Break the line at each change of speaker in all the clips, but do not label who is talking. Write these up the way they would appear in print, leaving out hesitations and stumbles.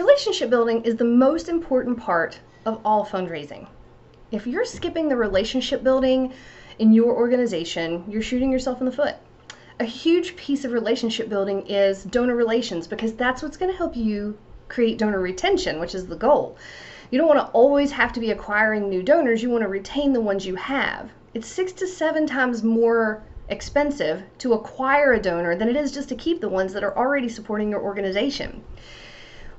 Relationship building is the most important part of all fundraising. If you're skipping the relationship building in your organization, you're shooting yourself in the foot. A huge piece of relationship building is donor relations, because that's what's going to help you create donor retention, which is the goal. You don't want to always have to be acquiring new donors. You want to retain the ones you have. It's 6 to 7 times more expensive to acquire a donor than it is just to keep the ones that are already supporting your organization.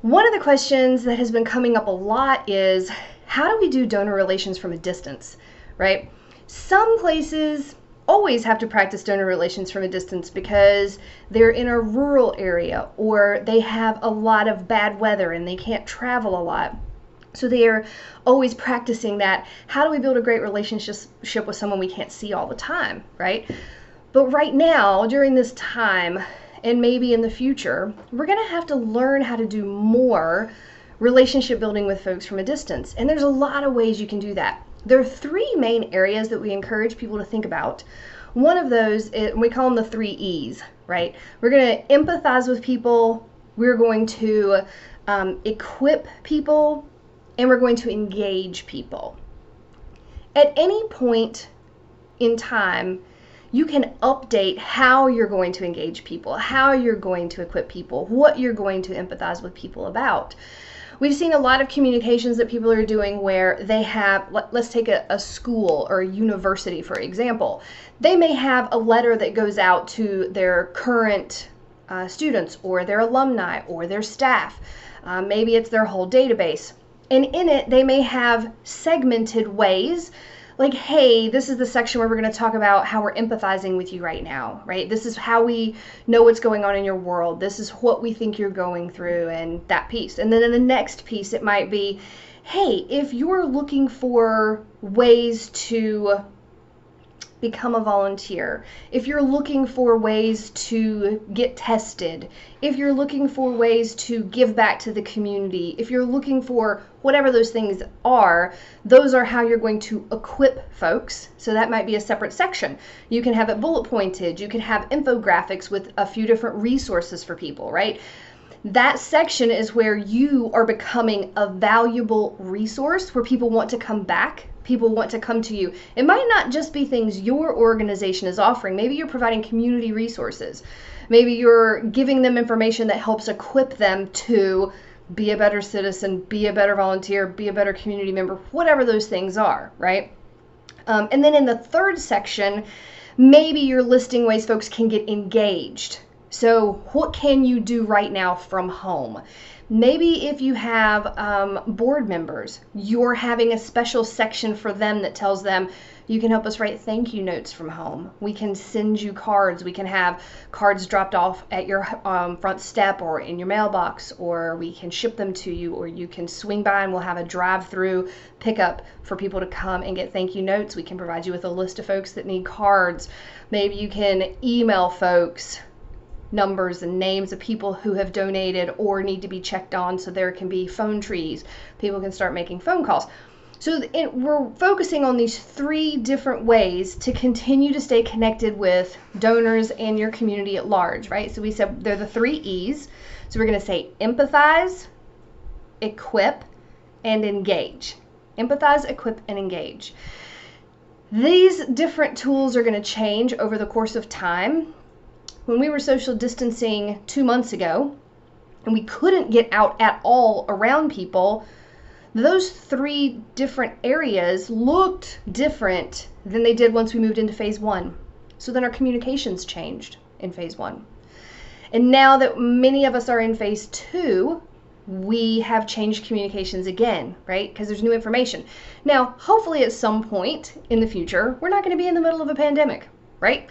One of the questions that has been coming up a lot is, how do we do donor relations from a distance, right? Some places always have to practice donor relations from a distance because they're in a rural area or they have a lot of bad weather and they can't travel a lot. So they are always practicing that. How do we build a great relationship with someone we can't see all the time, right? But right now, during this time, and maybe in the future, we're going to have to learn how to do more relationship building with folks from a distance. And there's a lot of ways you can do that. There are 3 main areas that we encourage people to think about. One of those, we call them the 3 E's, right? We're going to empathize with people, we're going to equip people, and we're going to engage people. At any point in time, you can update how you're going to engage people, how you're going to equip people, what you're going to empathize with people about. We've seen a lot of communications that people are doing where they have, let's take a school or a university, for example. They may have a letter that goes out to their current students or their alumni or their staff. Maybe it's their whole database. And in it, they may have segmented ways, like, hey, this is the section where we're going to talk about how we're empathizing with you right now, right? This is how we know what's going on in your world. This is what we think you're going through, and that piece. And then in the next piece, it might be, hey, if you're looking for ways to become a volunteer, if you're looking for ways to get tested, if you're looking for ways to give back to the community, if you're looking for whatever those things are, those are how you're going to equip folks. So that might be a separate section. You can have it bullet pointed. You can have infographics with a few different resources for people, right? That section is where you are becoming a valuable resource where people want to come back. People want to come to you. It might not just be things your organization is offering. Maybe you're providing community resources. Maybe you're giving them information that helps equip them to be a better citizen, be a better volunteer, be a better community member, whatever those things are, right? And then in the 3rd section, maybe you're listing ways folks can get engaged. So what can you do right now from home? Maybe if you have board members, you're having a special section for them that tells them, you can help us write thank you notes from home. We can send you cards. We can have cards dropped off at your front step or in your mailbox, or we can ship them to you, or you can swing by and we'll have a drive-through pickup for people to come and get thank you notes. We can provide you with a list of folks that need cards. Maybe you can email folks numbers and names of people who have donated or need to be checked on, so there can be phone trees. People can start making phone calls. So we're focusing on these 3 different ways to continue to stay connected with donors and your community at large, right? So we said they're the 3 E's. So we're going to say empathize, equip, and engage. Empathize, equip, and engage. These different tools are going to change over the course of time. When we were social distancing 2 months ago, and we couldn't get out at all around people, those 3 different areas looked different than they did once we moved into phase 1. So then our communications changed in phase 1. And now that many of us are in phase 2, we have changed communications again, right? Because there's new information. Now, hopefully at some point in the future, we're not going to be in the middle of a pandemic, right?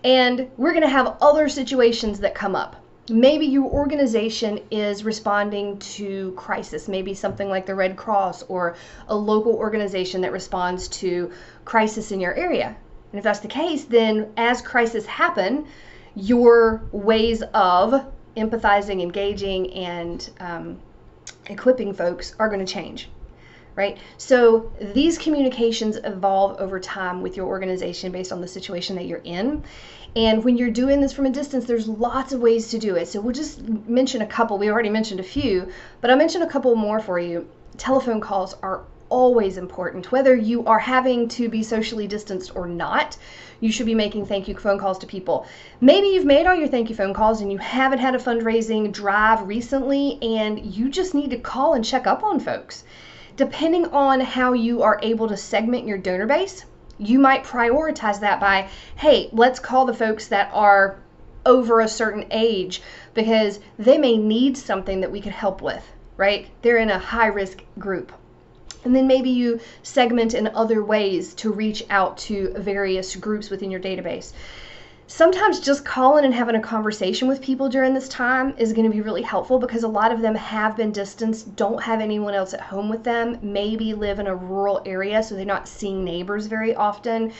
And we're going to have other situations that come up. Maybe your organization is responding to crisis, maybe something like the Red Cross or a local organization that responds to crisis in your area. And if that's the case, then as crises happen, your ways of empathizing, engaging, and equipping folks are going to change. right? So these communications evolve over time with your organization based on the situation that you're in. And when you're doing this from a distance, there's lots of ways to do it. So we'll just mention a couple. We already mentioned a few, but I'll mention a couple more for you. Telephone calls are always important. Whether you are having to be socially distanced or not, you should be making thank you phone calls to people. Maybe you've made all your thank you phone calls and you haven't had a fundraising drive recently, and you just need to call and check up on folks. Depending on how you are able to segment your donor base, you might prioritize that by, hey, let's call the folks that are over a certain age because they may need something that we could help with, right? They're in a high-risk group. And then maybe you segment in other ways to reach out to various groups within your database. Sometimes just calling and having a conversation with people during this time is going to be really helpful because a lot of them have been distanced, don't have anyone else at home with them, maybe live in a rural area, so they're not seeing neighbors very often,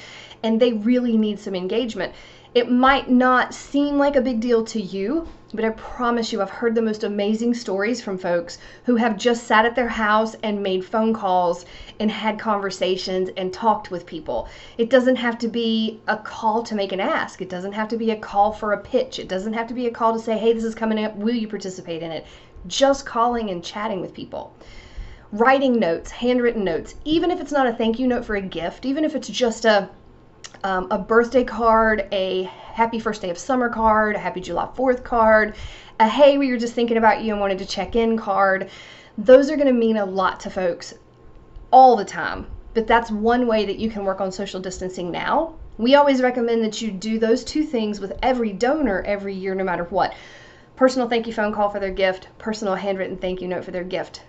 and they really need some engagement. It might not seem like a big deal to you, but I promise you, I've heard the most amazing stories from folks who have just sat at their house and made phone calls and had conversations and talked with people. It doesn't have to be a call to make an ask. It doesn't have to be a call for a pitch. It doesn't have to be a call to say, hey, this is coming up. Will you participate in it? Just calling and chatting with people. Writing notes, handwritten notes, even if it's not a thank you note for a gift, even if it's just a birthday card, a happy first day of summer card, a happy July 4th card, a hey, we were just thinking about you and wanted to check in card. Those are going to mean a lot to folks all the time, but that's one way that you can work on social distancing now. We always recommend that you do those two things with every donor every year, no matter what. Personal thank you phone call for their gift, personal handwritten thank you note for their gift.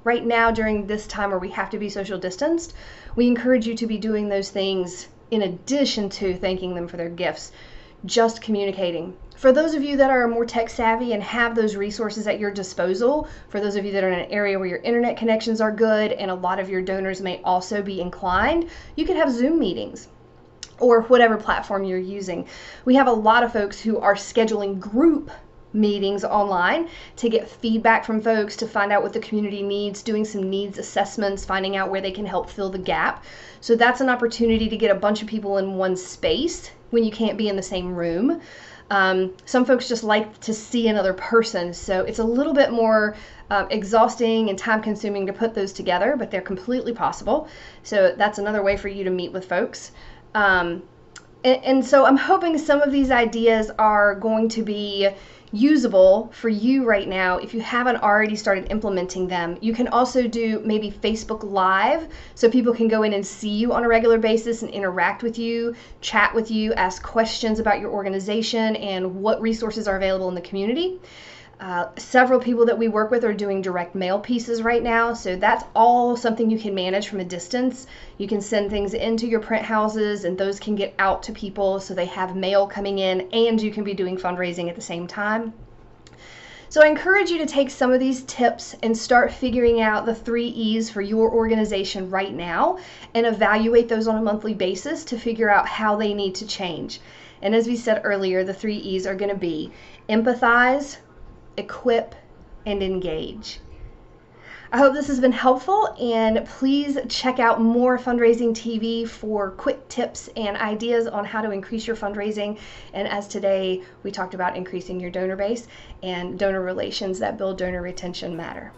Right now, during this time where we have to be social distanced, we encourage you to be doing those things in addition to thanking them for their gifts, just communicating. For those of you that are more tech savvy and have those resources at your disposal, for those of you that are in an area where your internet connections are good and a lot of your donors may also be inclined, you can have Zoom meetings or whatever platform you're using. We have a lot of folks who are scheduling group meetings online to get feedback from folks, to find out what the community needs, doing some needs assessments, finding out where they can help fill the gap. So that's an opportunity to get a bunch of people in one space when you can't be in the same room. Some folks just like to see another person, so it's a little bit more exhausting and time consuming to put those together, but they're completely possible. So that's another way for you to meet with folks. And so I'm hoping some of these ideas are going to be usable for you right now if you haven't already started implementing them. You can also do maybe Facebook Live so people can go in and see you on a regular basis and interact with you, chat with you, ask questions about your organization and what resources are available in the community. Several people that we work with are doing direct mail pieces right now, so that's all something you can manage from a distance. You can send things into your print houses and those can get out to people so they have mail coming in and you can be doing fundraising at the same time. So I encourage you to take some of these tips and start figuring out the 3 E's for your organization right now and evaluate those on a monthly basis to figure out how they need to change. And as we said earlier, the 3 E's are going to be empathize, equip, and engage. I hope this has been helpful, and please check out more Fundraising TV for quick tips and ideas on how to increase your fundraising. And as today we talked about increasing your donor base and donor relations that build donor retention matter.